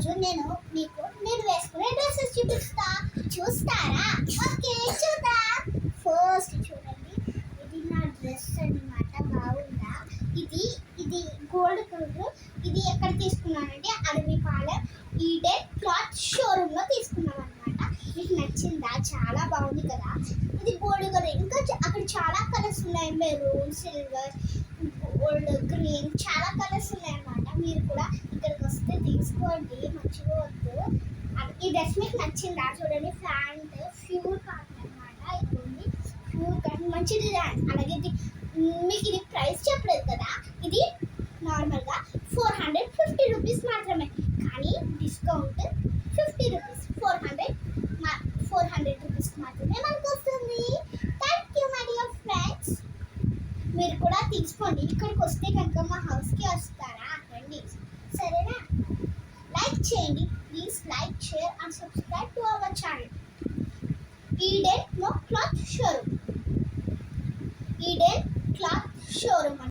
ఈరోజు నేను వేసుకునే డ్రెస్సెస్ చూస్తారా? ఓకే, చూద్దాం. ఫస్ట్ చూడండి, ఇది నా డ్రెస్ అన్నమాట. బాగుందా? ఇది ఇది గోల్డ్ కలర్. ఇది ఎక్కడ తీసుకున్నానంటే అడవిపాలెం ఈడెన్ క్లాత్ షోరూమ్ లో తీసుకున్నాం అనమాట. మీకు నచ్చిందా? చాలా బాగుంది కదా. ఇది గోల్డ్ కలర్. ఇంకా అక్కడ చాలా కలర్స్ ఉన్నాయి. మెరూన్, సిల్వర్, గోల్డ్, గ్రీన్, చాలా కలర్స్ ఉన్నాయి అన్నమాట. మీరు కూడా ఇక్కడికి వస్తే తీసుకోండి, మర్చిపోవద్దు. ఈ డ్రెస్ మీకు నచ్చిందా? చూడండి, ప్యాంట్ ప్యూర్ కాటన్ అనమాట. ఇది ప్యూర్ కాటన్, మంచి డిజైన్. అలాగే మీకు ఇది ప్రైస్ చెప్పలేదు కదా. ఇది నార్మల్గా 450 రూపీస్ మాత్రమే, కానీ డిస్కౌంట్ 50 రూపీస్. 400 రూపీస్ మాత్రమే మనకు వస్తుంది. Thank you my dear friends. మీరు కూడా తీసుకోండి. ఇక్కడికి వస్తే కనుక మా హౌస్కి వస్తారా? రండి, సరేనా? లైక్ చేయండి please. Like, share and subscribe to our channel Eden cloth showroom. Eden cloth showroom.